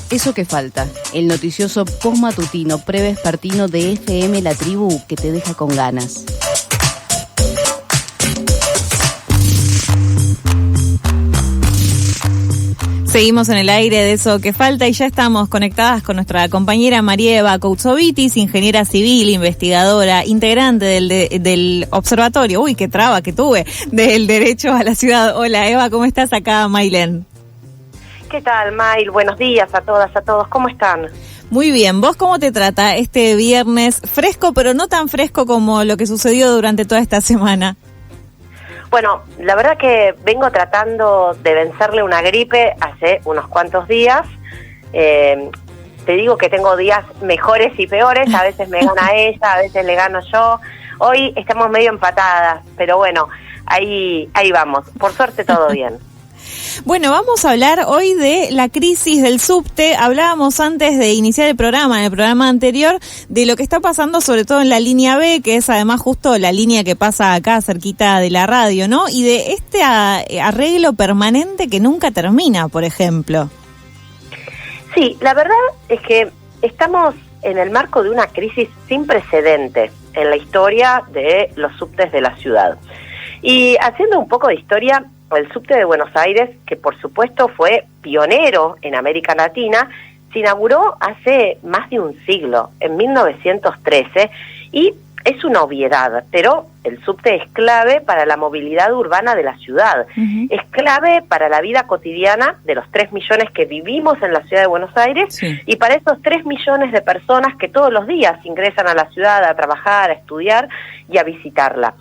Eso que falta, el noticioso postmatutino prevespertino de FM La Tribu que te deja con ganas. Seguimos en el aire de Eso que falta y ya estamos conectadas con nuestra compañera María Eva Koutsovitis, ingeniera civil, investigadora, integrante del observatorio, uy, qué traba que tuve, del derecho a la ciudad. Hola Eva, ¿cómo estás? Acá Maylen. ¿Qué tal, Mayl? Buenos días a todas, a todos. ¿Cómo están? Muy bien. ¿Vos cómo te trata este viernes fresco, pero no tan fresco como lo que sucedió durante toda esta semana? Bueno, la verdad que vengo tratando de vencerle una gripe hace unos cuantos días. Te digo que tengo días mejores y peores. A veces me gana ella, a veces le gano yo. Hoy estamos medio empatadas, pero bueno, ahí vamos. Por suerte todo bien. Bueno, vamos a hablar hoy de la crisis del subte. Hablábamos antes de iniciar el programa, en el programa anterior, de lo que está pasando sobre todo en la línea B, que es además justo la línea que pasa acá cerquita de la radio, ¿no? Y de este arreglo permanente que nunca termina, por ejemplo. Sí, la verdad es que estamos en el marco de una crisis sin precedentes en la historia de los subtes de la ciudad. Y haciendo un poco de historia, el subte de Buenos Aires, que por supuesto fue pionero en América Latina, se inauguró hace más de un siglo, en 1913, y es una obviedad, pero el subte es clave para la movilidad urbana de la ciudad, es clave para la vida cotidiana de los 3 millones que vivimos en la ciudad de Buenos Aires, sí, y para esos 3 millones de personas que todos los días ingresan a la ciudad a trabajar, a estudiar y a visitarla.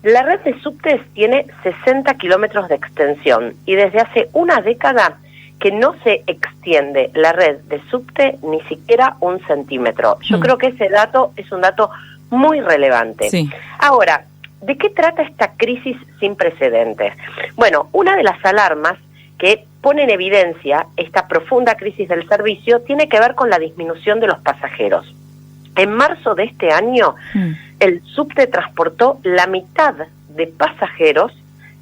La red de subtes tiene 60 kilómetros de extensión y desde hace una década que no se extiende la red de subte ni siquiera 1 centímetro. Yo creo que ese dato es un dato muy relevante. Sí. Ahora, ¿de qué trata esta crisis sin precedentes? Bueno, una de las alarmas que pone en evidencia esta profunda crisis del servicio tiene que ver con la disminución de los pasajeros. En marzo de este año, el subte transportó la mitad de pasajeros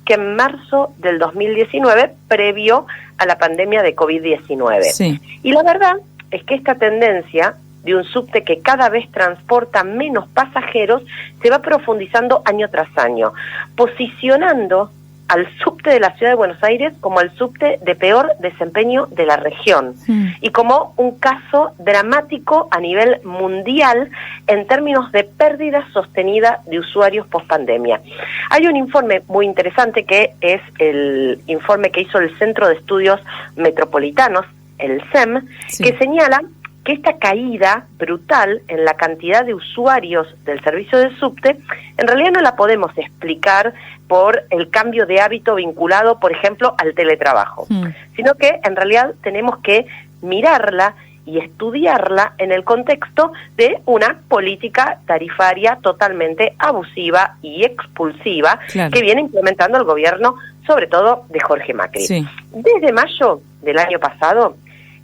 que en marzo del 2019, previo a la pandemia de COVID-19. Sí. Y la verdad es que esta tendencia de un subte que cada vez transporta menos pasajeros se va profundizando año tras año, posicionando al subte de la ciudad de Buenos Aires como el subte de peor desempeño de la región y como un caso dramático a nivel mundial en términos de pérdida sostenida de usuarios post-pandemia. Hay un informe muy interesante que es el informe que hizo el Centro de Estudios Metropolitanos, el CEM, que señala que esta caída brutal en la cantidad de usuarios del servicio del subte en realidad no la podemos explicar por el cambio de hábito vinculado, por ejemplo, al teletrabajo, sino que en realidad tenemos que mirarla y estudiarla en el contexto de una política tarifaria totalmente abusiva y expulsiva que viene implementando el gobierno, sobre todo de Jorge Macri. Sí. Desde mayo del año pasado,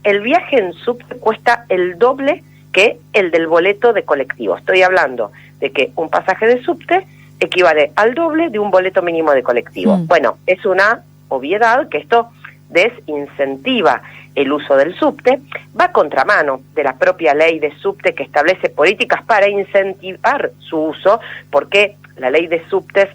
el viaje en subte cuesta el doble que el del boleto de colectivo. Estoy hablando de que un pasaje de subte equivale al doble de un boleto mínimo de colectivo. Bueno, es una obviedad que esto desincentiva el uso del subte, va a contramano de la propia ley de subte que establece políticas para incentivar su uso, porque la ley de subtes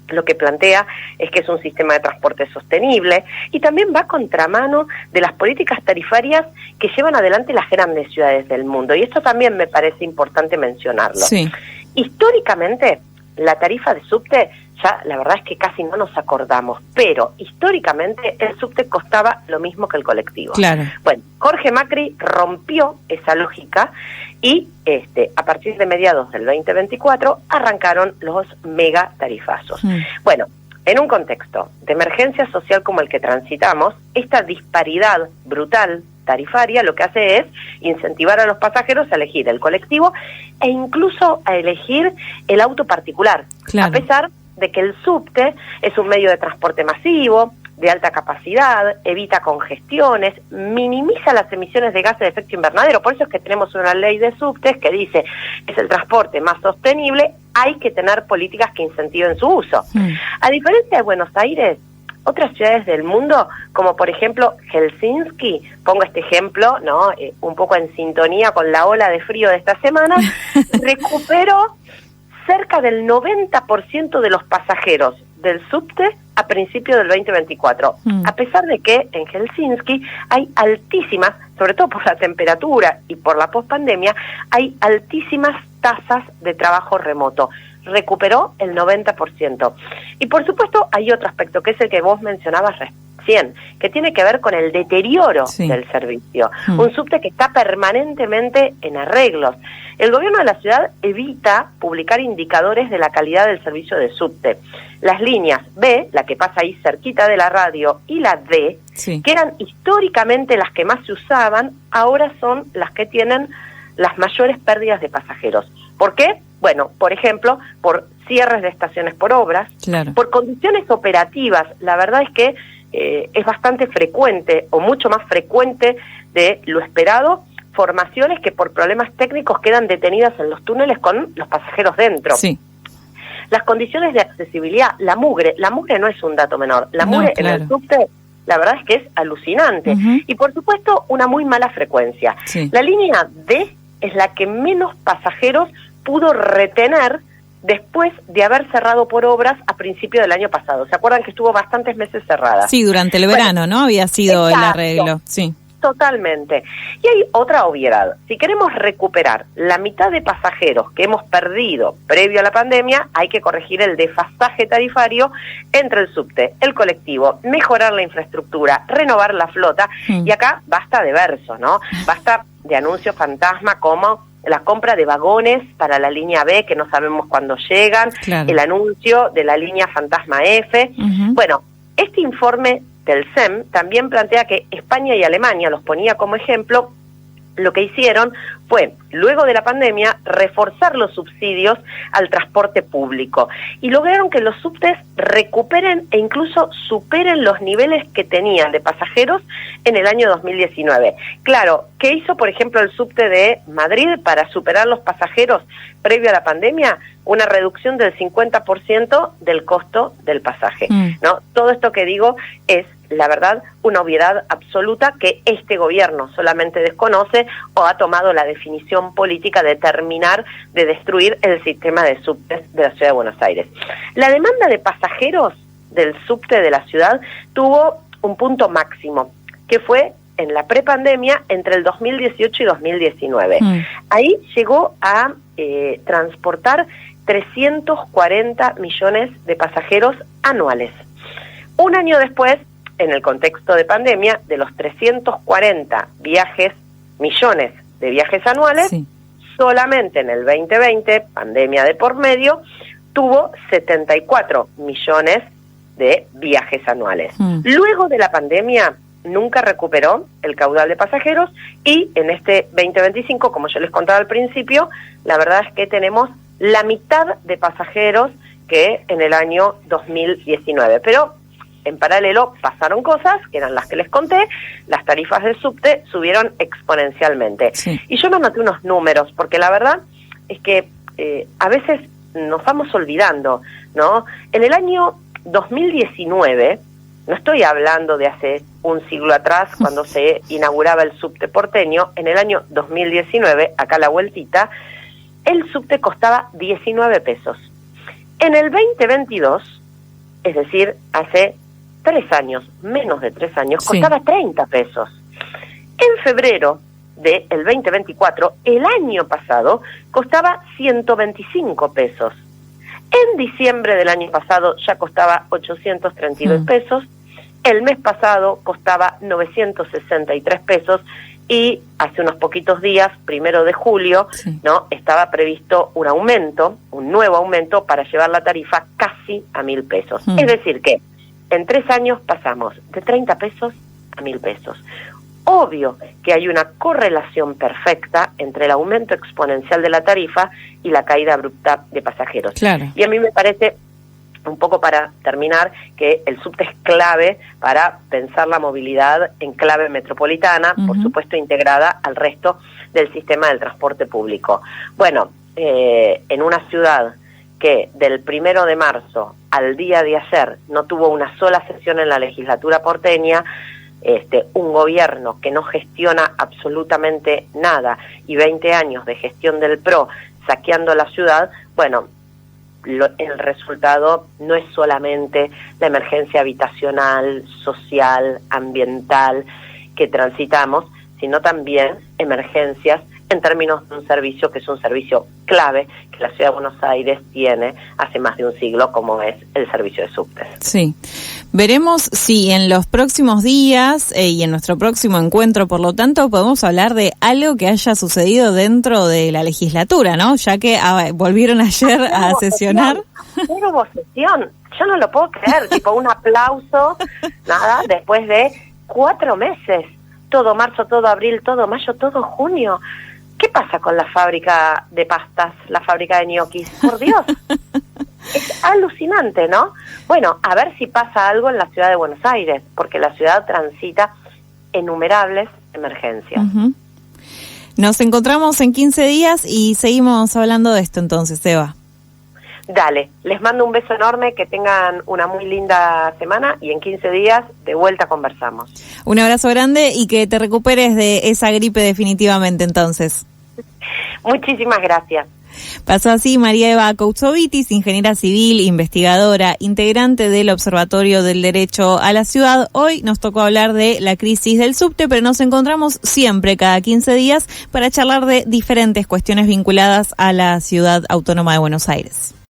lo que plantea es que es un sistema de transporte sostenible y también va a contramano de las políticas tarifarias que llevan adelante las grandes ciudades del mundo. Y esto también me parece importante mencionarlo. Sí. Históricamente, la tarifa de subte, ya la verdad es que casi no nos acordamos, pero históricamente el subte costaba lo mismo que el colectivo. Claro. Bueno, Jorge Macri rompió esa lógica y a partir de mediados del 2024 arrancaron los mega tarifazos. Bueno, en un contexto de emergencia social como el que transitamos, esta disparidad brutal tarifaria lo que hace es incentivar a los pasajeros a elegir el colectivo e incluso a elegir el auto particular, a pesar de que el subte es un medio de transporte masivo, de alta capacidad, evita congestiones, minimiza las emisiones de gases de efecto invernadero. Por eso es que tenemos una ley de subtes que dice que es el transporte más sostenible, hay que tener políticas que incentiven su uso. A diferencia de Buenos Aires, otras ciudades del mundo, como por ejemplo Helsinki, pongo este ejemplo, ¿no? Un poco en sintonía con la ola de frío de esta semana, recuperó cerca del 90% de los pasajeros del subte a principios del 2024, a pesar de que en Helsinki hay altísimas, sobre todo por la temperatura y por la pospandemia, hay altísimas tasas de trabajo remoto. Recuperó el 90%. Y por supuesto hay otro aspecto, que es el que vos mencionabas recién, que tiene que ver con el deterioro del servicio. Un subte que está permanentemente en arreglos. El gobierno de la ciudad evita publicar indicadores de la calidad del servicio de subte. Las líneas B, la que pasa ahí cerquita de la radio, y la D, que eran históricamente las que más se usaban, ahora son las que tienen las mayores pérdidas de pasajeros. ¿Por qué? Bueno, por ejemplo, por cierres de estaciones por obras, por condiciones operativas. La verdad es que es bastante frecuente, o mucho más frecuente de lo esperado, formaciones que por problemas técnicos quedan detenidas en los túneles con los pasajeros dentro. Las condiciones de accesibilidad, la mugre no es un dato menor, la mugre en el subte, la verdad es que es alucinante. Y por supuesto, una muy mala frecuencia. La línea D es la que menos pasajeros pudo retener después de haber cerrado por obras a principio del año pasado. ¿Se acuerdan que estuvo bastantes meses cerrada? Sí, durante el verano, ¿no? Había sido el arreglo, Totalmente. Y hay otra obviedad. Si queremos recuperar la mitad de pasajeros que hemos perdido previo a la pandemia, hay que corregir el desfasaje tarifario entre el subte, el colectivo, mejorar la infraestructura, renovar la flota. Y acá basta de versos, ¿no? Basta de anuncios fantasma como la compra de vagones para la línea B, que no sabemos cuándo llegan, el anuncio de la línea Fantasma F. Bueno, este informe del SEM también plantea que España y Alemania, los ponía como ejemplo, lo que hicieron fue, luego de la pandemia, reforzar los subsidios al transporte público y lograron que los subtes recuperen e incluso superen los niveles que tenían de pasajeros en el año 2019. Claro, ¿qué hizo, por ejemplo, el subte de Madrid para superar los pasajeros previo a la pandemia? Una reducción del 50% del costo del pasaje, ¿no? Todo esto que digo es, la verdad, una obviedad absoluta que este gobierno solamente desconoce o ha tomado la definición política de terminar de destruir el sistema de subtes de la ciudad de Buenos Aires. La demanda de pasajeros del subte de la ciudad tuvo un punto máximo, que fue en la prepandemia entre el 2018 y 2019. Ahí llegó a transportar 340 millones de pasajeros anuales. Un año después, en el contexto de pandemia, de los 340 millones de viajes anuales, solamente en el 2020, pandemia de por medio, tuvo 74 millones de viajes anuales. Luego de la pandemia, nunca recuperó el caudal de pasajeros y en este 2025, como yo les contaba al principio, la verdad es que tenemos la mitad de pasajeros que en el año 2019. Pero en paralelo pasaron cosas, que eran las que les conté, las tarifas del subte subieron exponencialmente. Y yo me anoté unos números, porque la verdad es que a veces nos vamos olvidando, ¿no? En el año 2019, no estoy hablando de hace un siglo atrás, cuando se inauguraba el subte porteño, en el año 2019, acá a la vueltita, el subte costaba 19 pesos. En el 2022, es decir, hace 3 años, menos de 3 años, costaba 30 pesos. En febrero del 2024, el año pasado, costaba 125 pesos. En diciembre del año pasado ya costaba 832 pesos. El mes pasado costaba 963 pesos. Y hace unos poquitos días, 1 de julio, ¿no? Estaba previsto un aumento, un nuevo aumento para llevar la tarifa casi a 1.000 pesos. Es decir que en 3 años pasamos de 30 pesos a 1.000 pesos. Obvio que hay una correlación perfecta entre el aumento exponencial de la tarifa y la caída abrupta de pasajeros. Y a mí me parece, un poco para terminar, que el subte es clave para pensar la movilidad en clave metropolitana, por supuesto integrada al resto del sistema del transporte público. Bueno, en una ciudad que del 1 de marzo al día de ayer no tuvo una sola sesión en la legislatura porteña, un gobierno que no gestiona absolutamente nada y 20 años de gestión del PRO saqueando la ciudad, bueno, el resultado no es solamente la emergencia habitacional, social, ambiental que transitamos, sino también emergencias en términos de un servicio que es un servicio clave que la Ciudad de Buenos Aires tiene hace más de un siglo, como es el servicio de subtes. Sí. Veremos si en los próximos días y en nuestro próximo encuentro, por lo tanto, podemos hablar de algo que haya sucedido dentro de la legislatura, ¿no? Ya que volvieron ayer a sesionar. Ayer hubo sesión, yo no lo puedo creer, tipo un aplauso, nada, después de 4 meses, todo marzo, todo abril, todo mayo, todo junio. ¿Qué pasa con la fábrica de pastas, la fábrica de ñoquis? Por Dios, es alucinante, ¿no? Bueno, a ver si pasa algo en la ciudad de Buenos Aires, porque la ciudad transita innumerables emergencias. Uh-huh. Nos encontramos en 15 días y seguimos hablando de esto entonces, Eva. Dale, les mando un beso enorme, que tengan una muy linda semana y en 15 días de vuelta conversamos. Un abrazo grande y que te recuperes de esa gripe definitivamente entonces. Muchísimas gracias. Pasó así María Eva Koutsovitis, ingeniera civil, investigadora, integrante del Observatorio del Derecho a la Ciudad. Hoy nos tocó hablar de la crisis del subte, pero nos encontramos siempre cada 15 días para charlar de diferentes cuestiones vinculadas a la Ciudad Autónoma de Buenos Aires.